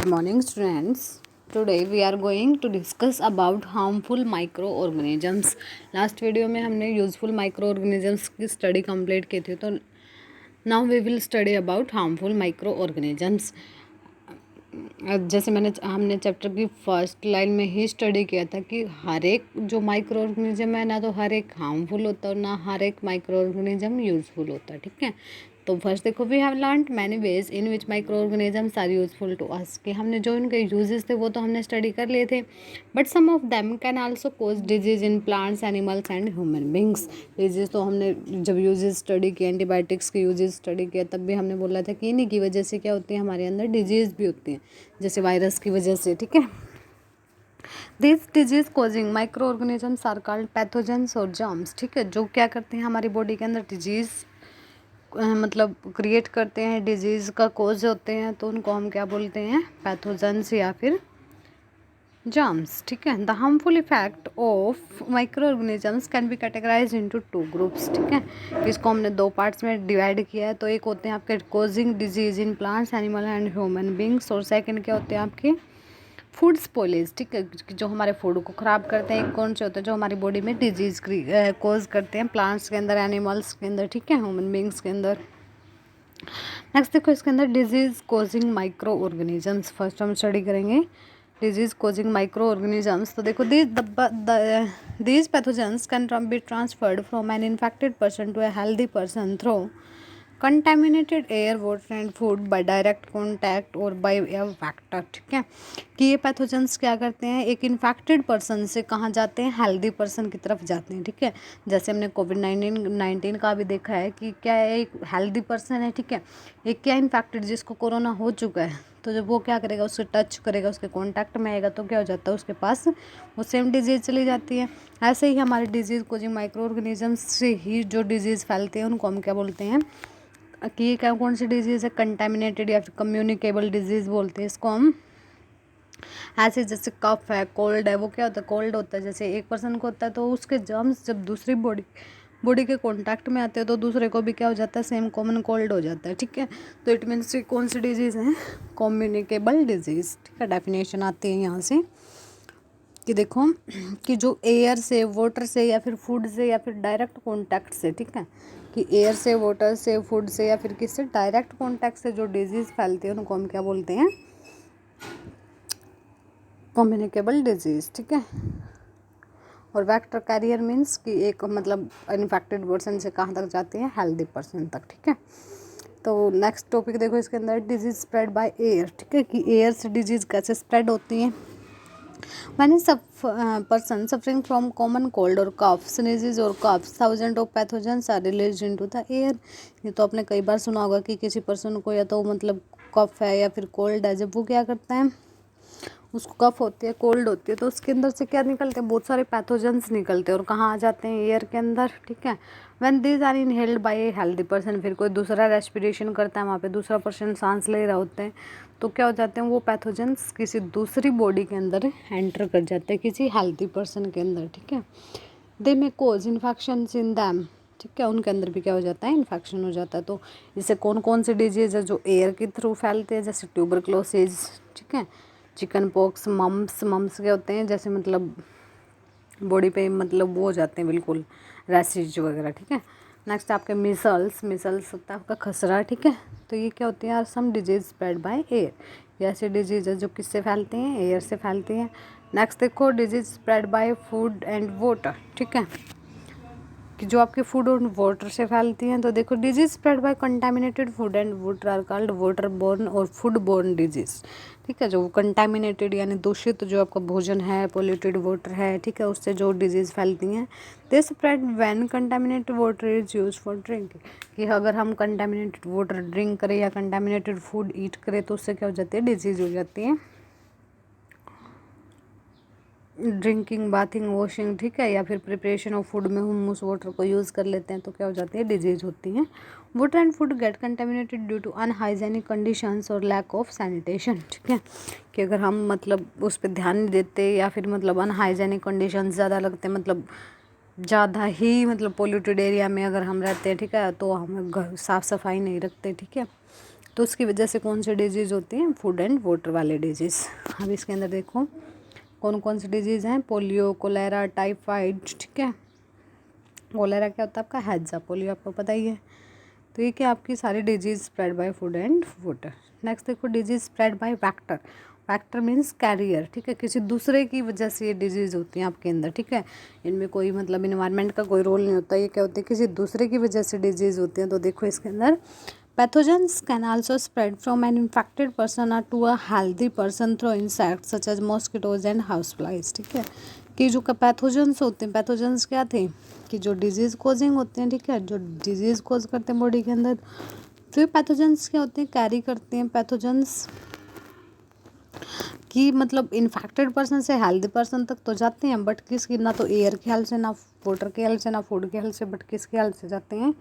Good morning, students. Today we are going to discuss about harmful microorganisms. Last video में हमने useful microorganisms की study complete की थी, तो now we will study about harmful microorganisms. जैसे हमने chapter की फर्स्ट लाइन में ही स्टडी किया था कि हर एक जो माइक्रो ऑर्गेनिज्म है ना तो हर एक हार्मफुल होता है और ना हर एक माइक्रो ऑर्गेनिज्म यूजफुल होता है। ठीक है, तो फर्स्ट देखो, we have learned many ways in which micro organisms are useful to us, कि हमने जो इनके यूजेस थे वो तो हमने स्टडी कर लिए थे, but some of them can also cause disease in plants, animals and human beings. Disease तो हमने जब यूजेस स्टडी किए, एंटीबायोटिक्स के यूजेस स्टडी किया, तब भी हमने बोला था कि इन्हीं की वजह से क्या होती है, हमारे अंदर डिजीज भी होती हैं, जैसे वायरस की वजह से। ठीक है, this disease causing micro organisms are called pathogens और जर्म्स। ठीक है, जो क्या करते हैं हमारी बॉडी के अंदर डिजीज मतलब क्रिएट करते हैं, डिजीज़ का कोज होते हैं, तो उनको हम क्या बोलते हैं, पैथोजेंस या फिर जर्म्स। ठीक है, the harmful effect of micro organisms can be categorised into two groups. ठीक है, इसको हमने दो पार्ट्स में डिवाइड किया है। तो एक होते हैं आपके causing disease in plants, animal and human beings, और सेकंड क्या होते हैं आपके फूड स्पॉइलेज। ठीक है, जो हमारे फूड को ख़राब करते हैं। कौन से होते हैं जो हमारी बॉडी में डिजीज़ कोज करते हैं, प्लांट्स के अंदर, एनिमल्स के अंदर, ठीक है, ह्यूमन बींग्स के अंदर। नेक्स्ट देखो, इसके अंदर disease causing micro organisms first हम स्टडी करेंगे, डिजीज़ कोजिंग माइक्रो ऑर्गेनिजम्स। तो देखो, these pathogens can be transferred from an infected person to a healthy person through contaminated air, water and food by direct contact और by a vector. ठीक है, कि ये pathogens क्या करते हैं, एक इन्फेक्टेड पर्सन से कहाँ जाते हैं, हेल्दी पर्सन की तरफ जाते हैं। ठीक है, जैसे हमने कोविड-19 का भी देखा है कि क्या है, एक हेल्दी पर्सन है, ठीक है, एक क्या इन्फेक्टेड जिसको कोरोना हो चुका है, तो जब वो क्या करेगा, उससे टच करेगा, उसके कॉन्टैक्ट में आएगा, तो क्या हो जाता है, उसके पास वो सेम डिजीज़ चली जाती है। ऐसे ही हमारे डिजीज़ कोजिंग माइक्रो ऑर्गेनिजम्स से ही जो डिजीज़ फैलते हैं उनको हम क्या बोलते हैं, कि ये क्या कौन सी डिजीज़ है, कंटेमिनेटेड या फिर कम्युनिकेबल डिजीज़ बोलते हैं इसको हम। ऐसे जैसे कफ है, कोल्ड है, वो क्या होता है, कोल्ड होता है, जैसे एक पर्सन को होता है तो उसके जर्म्स जब दूसरी बॉडी के कांटेक्ट में आते हैं तो दूसरे को भी क्या हो जाता है, सेम कॉमन कोल्ड हो जाता है। ठीक है, तो इट मीन्स कौन सी डिजीज़ है, कम्युनिकेबल डिजीज़। ठीक है, डेफिनेशन आती है यहाँ से कि देखो, कि जो एयर से, वाटर से या फिर फूड से या फिर डायरेक्ट कांटेक्ट से, ठीक है, कि एयर से, वाटर से, फूड से या फिर किससे, डायरेक्ट कांटेक्ट से जो डिजीज़ फैलती है उनको हम क्या बोलते हैं, कम्युनिकेबल डिजीज़। ठीक है, और वेक्टर कैरियर मीन्स कि एक मतलब इन्फेक्टेड पर्सन से कहाँ तक जाती है, हेल्दी पर्सन तक। ठीक है, तो नेक्स्ट टॉपिक देखो, इसके अंदर डिजीज़ स्प्रेड बाय एयर। ठीक है, कि एयर से डिजीज़ कैसे स्प्रेड होती है। When a person suffering from common cold or cough, sneezes or coughs, thousands of pathogens are released into the air। ये तो आपने कई बार सुना होगा कि किसी पर्सन को या तो मतलब कफ है या फिर कोल्ड है, जब वो क्या करता है, उसको कफ होती है, कोल्ड होती है, तो उसके अंदर से क्या निकलते हैं, बहुत सारे पैथोजेंस निकलते हैं और कहाँ आ जाते हैं, एयर के अंदर। ठीक है, when these are inhaled by a healthy person, फिर कोई दूसरा रेस्पिरेशन करता है, वहाँ पे दूसरा पर्सन सांस ले रहा होता है, तो क्या हो जाते हैं, वो पैथोजेंस किसी दूसरी बॉडी के अंदर एंटर कर जाते हैं, किसी हेल्दी पर्सन के अंदर। ठीक है, दे मे कोज इन्फेक्शन इन दैम। ठीक है, उनके अंदर भी क्या हो जाता है, इन्फेक्शन हो जाता है। तो इससे कौन कौन से डिजीज़ है जो एयर के थ्रू फैलते हैं, जैसे ट्यूबरक्लोसिस, ठीक है, चिकन पॉक्स, मम्स क्या होते हैं, जैसे मतलब बॉडी पे मतलब वो हो जाते हैं बिल्कुल रैशेज वगैरह। ठीक है, नेक्स्ट आपके मिसल्स होता है आपका खसरा। ठीक है, तो ये क्या होती है, some disease spread by air, ये ऐसे डिजीज है जो किससे फैलते हैं, एयर से फैलते हैं। नेक्स्ट देखो, disease spread by food and water. ठीक है, कि जो आपके फूड और वाटर से फैलती हैं। तो देखो, disease spread by contaminated food and water are called water borne और फूड बोर्न डिजीज। ठीक है, जो कंटामिनेटेड यानी दूषित जो आपका भोजन है, पोल्यूटेड वाटर है, ठीक है, उससे जो डिजीज़ फैलती हैं, they spread when contaminated water is use for drinking, कि अगर हम कंटामिनेटेड वाटर ड्रिंक करें या कंटामिनेटेड फूड ईट करें तो उससे क्या हो जाती है, डिजीज़ हो जाती है, ड्रिंकिंग, बाथिंग, वॉशिंग, ठीक है, या फिर प्रिपरेशन ऑफ फूड में हम उस वाटर को यूज़ कर लेते हैं तो क्या हो जाती है, डिजीज होती है। Water and food get contaminated due to unhygienic conditions और लैक ऑफ सैनिटेशन। ठीक है, कि अगर हम मतलब उस पर ध्यान नहीं देते या फिर मतलब अनहाइजेनिक कंडीशंस ज़्यादा लगते, मतलब ज़्यादा ही मतलब पोल्यूटेड एरिया में अगर हम रहते हैं, ठीक है, तो हम घर साफ़ सफाई नहीं रखते, ठीक है, तो उसकी वजह से कौन सी डिजीज़ होती हैं, फूड एंड वाटर वाले डिजीज़। अब इसके अंदर देखो कौन कौन सी डिजीज़ हैं, पोलियो, कोलेरा, टाइफाइड, ठीक है। कोलेरा क्या होता है आपका, हैजा, पोलियो आपको पता ही है। तो ये क्या आपकी सारी disease spread by food and water. Next देखो disease spread by vector. Vector means carrier, ठीक है, किसी दूसरे की वजह से ये डिजीज़ होती हैं आपके अंदर, ठीक है। इनमें कोई मतलब इन्वायरमेंट का कोई रोल नहीं होता, ये क्या होती है किसी दूसरे की वजह से डिजीज़ होती है। तो देखो इसके अंदर pathogens can also spread from an infected person और to a healthy person through insects such as mosquitoes and house flies, ठीक है। कि जो पैथोजेंस होते हैं, पैथोजेंस क्या थे कि जो डिजीज़ कोजिंग होते हैं, ठीक है, जो डिजीज़ कोज करते हैं बॉडी के अंदर। फिर पैथोजेंस क्या होते हैं, कैरी करते हैं पैथोजेंस कि मतलब इन्फेक्टेड पर्सन से हेल्दी पर्सन तक तो जाते हैं, बट किसकी, ना तो एयर के हेल्प से, ना वाटर के हेल्प से, ना फूड के हेल्प से, बट किसके हेल्प से जाते हैं,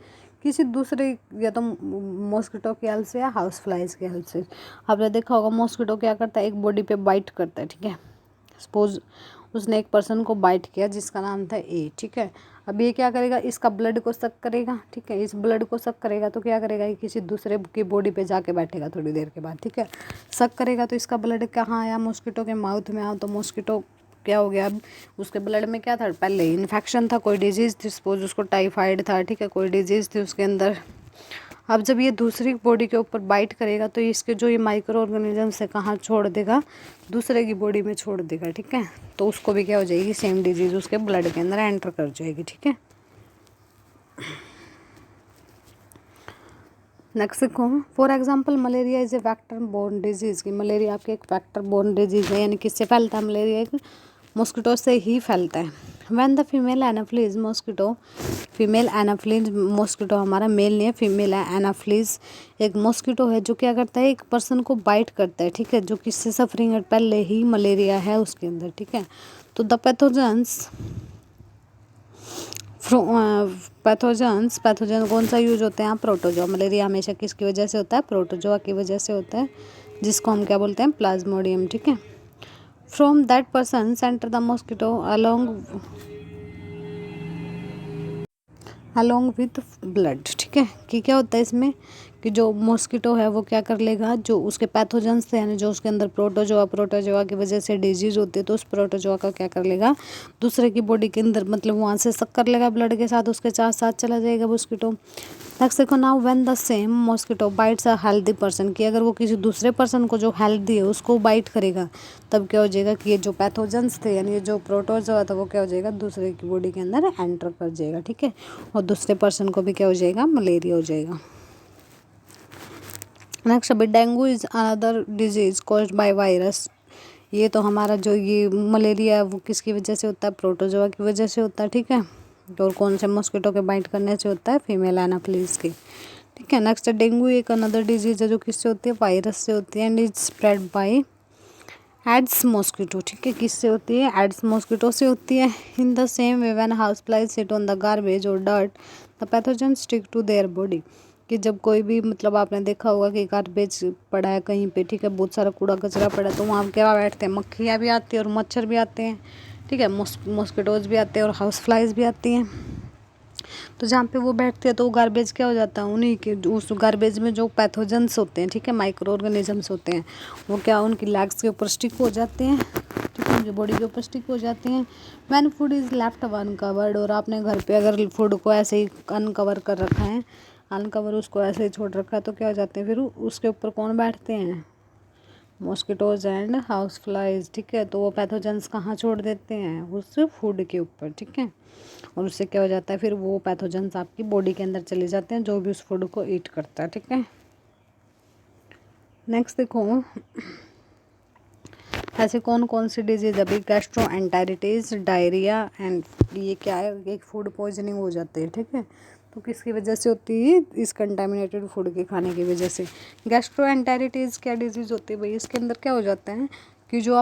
किसी दूसरे, या तो मॉस्किटो के हेल्प से या हाउस फ्लाइज के हेल्प से। आपने देखा होगा मॉस्किटो क्या करता है, एक बॉडी पे बाइट करता है, ठीक है। सपोज उसने एक पर्सन को बाइट किया जिसका नाम था ए, ठीक है। अब ये क्या करेगा, इसका ब्लड को सक करेगा, ठीक है। इस ब्लड को सक करेगा तो क्या करेगा, ये किसी दूसरे की बॉडी पे जाके बैठेगा थोड़ी देर के बाद, ठीक है। सक करेगा तो इसका ब्लड कहाँ आया, मॉस्किटो के माउथ में आया, तो मॉस्किटो क्या हो गया, अब उसके ब्लड में क्या था, पहले इन्फेक्शन था, कोई डिजीज़ थी, सपोज उसको टाइफाइड था, ठीक है, कोई डिजीज़ थी उसके अंदर। अब जब ये दूसरी बॉडी के ऊपर बाइट करेगा तो इसके जो ये माइक्रो ऑर्गेनिज्म से कहाँ छोड़ देगा, दूसरे की बॉडी में छोड़ देगा, ठीक है। तो उसको भी क्या हो जाएगी, सेम डिजीज़ उसके ब्लड के अंदर एंटर कर जाएगी, ठीक है। नेक्स्ट देखो, for example malaria is a vector borne disease, की मलेरिया आपके एक वेक्टर बोर्न डिजीज़ है, यानी किससे फैलता है मलेरिया, एक मॉस्किटो से ही फैलता है। When the female Anopheles mosquito, female Anopheles mosquito हमारा मेल नहीं है, फीमेल है। एनाफ्लीज एक मॉस्किटो है जो क्या करता है, एक पर्सन को बाइट करता है, ठीक है, जो किससे सफरिंग है, पहले ही मलेरिया है उसके अंदर, ठीक है। तो द पैथोजेंस पैथोजन कौन सा यूज होते हैं, प्रोटोजोआ। मलेरिया हमेशा किसकी वजह से होता है, प्रोटोजोआ की वजह से होता है, जिसको हम क्या बोलते हैं, प्लाज्मोडियम, ठीक है। From that person centre the mosquito along with blood, ठीक है। कि क्या होता है इसमें कि जो मॉस्किटो है वो क्या कर लेगा, जो उसके पैथोजेंस थे, यानी जो उसके अंदर प्रोटोजोआ की वजह से डिजीज़ होती है, तो उस प्रोटोजोआ का क्या कर लेगा, दूसरे की बॉडी के अंदर मतलब वहाँ से सक कर लेगा ब्लड के साथ, उसके साथ साथ चला जाएगा मॉस्किटो। नेक्स्ट देखो, now when the same mosquito bytes a healthy person, कि अगर वो किसी दूसरे पर्सन को जो हेल्दी है उसको बाइट करेगा, तब क्या हो जाएगा कि ये जो पैथोजेंस थे, यानी ये जो प्रोटोजोआ था, वो क्या हो जाएगा, दूसरे की बॉडी के अंदर एंटर कर जाएगा, ठीक है। और दूसरे पर्सन को भी क्या हो जाएगा, मलेरिया हो जाएगा। नेक्स्ट अभी dengue is another disease caused by virus. ये तो हमारा जो ये मलेरिया है वो किसकी वजह से होता है, प्रोटोजोआ की वजह से होता है, ठीक है। और कौन से मॉस्किटो के बाइट करने से होता है, फीमेल एनाफ्लीज की, ठीक है। नेक्स्ट डेंगू एक अनदर डिजीज़ है जो किससे होती है, वायरस से होती है, and is spread by Aedes mosquito, ठीक है। किससे होती है, एड्स मॉस्किटो से होती है। In the same way when house flies sit on the garbage और dirt the pathogen stick to their body, कि जब कोई भी मतलब आपने देखा होगा कि गार्बेज पड़ा है कहीं पे, ठीक है, बहुत सारा कूड़ा कचरा पड़ा है, तो वहाँ क्या बैठते हैं, मक्खियाँ भी आती हैं और मच्छर भी आते हैं, ठीक है, मॉस्किटोज भी आते हैं और हाउस फ्लाइज भी आती हैं। तो जहाँ पे वो बैठते हैं तो वो गार्बेज क्या हो जाता है, उन्हीं के उस गार्बेज में जो पैथोजेंस होते हैं, ठीक है, माइक्रो ऑर्गेनिजम्स होते हैं, वो क्या उनकी लेग्स के ऊपर स्टिक हो जाते हैं, ठीक है, उनकी बॉडी के ऊपर स्टिक हो जाते हैं। When food is left uncovered, और आपने घर पे अगर फूड को ऐसे ही अनकवर कर रखा है, अनकवर उसको ऐसे ही छोड़ रखा है, तो क्या हो जाते हैं, फिर उसके ऊपर कौन बैठते हैं, मॉस्किटोज एंड हाउस फ्लाइज, ठीक है। तो वो पैथोजेंस कहाँ छोड़ देते हैं, उस फूड के ऊपर, ठीक है। और उससे क्या हो जाता है, फिर वो पैथोजेंस आपकी बॉडी के अंदर चले जाते हैं जो भी उस फूड को ईट करता है, ठीक है। नेक्स्ट देखो, ऐसे कौन कौन सी डिजीज़, अभी गैस्ट्रोएंटेरिटिस, डायरिया एंड ये क्या है, एक फूड पॉइजनिंग हो जाती है, ठीक है। तो किसकी वजह से होती है, इस कंटामिनेटेड फूड के खाने की वजह से। गैस्ट्रोएंटेरिटिस क्या डिजीज़ होती है भाई, इसके अंदर क्या हो जाता है कि जो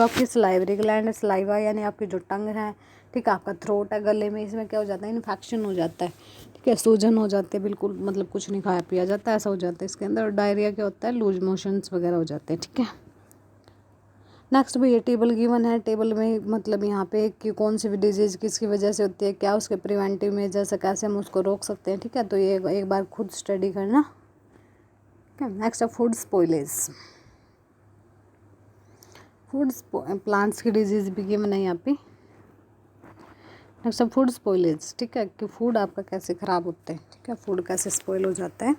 आपकी सलाइवरी ग्लैंड है, सलाइवा यानी आपकी जो टंग है, ठीक है, आपका थ्रोट है, गले में, इसमें क्या हो जाता है, इन्फेक्शन हो जाता है, ठीक है, सूजन हो जाती है, बिल्कुल मतलब कुछ नहीं खाया पिया जाता है, ऐसा हो जाता है इसके अंदर। और डायरिया क्या होता है, लूज मोशंस वगैरह हो जाते हैं, ठीक है। नेक्स्ट भी ये टेबल गिवन है, टेबल में मतलब यहाँ पे कि कौन सी भी डिजीज़ किसकी वजह से होती है, क्या उसके प्रिवेंटिव मेजर्स है, कैसे हम उसको रोक सकते हैं, ठीक है। तो ये एक बार खुद स्टडी करना, ठीक है। नेक्स्ट है फूड स्पॉइलेज, फूड प्लांट्स की डिजीज़ भी गिवन है यहाँ पे। नेक्स्ट है फूड स्पॉइलेज, ठीक है, कि फूड आपका कैसे ख़राब होता है, ठीक है, फूड कैसे स्पॉइल हो जाता है।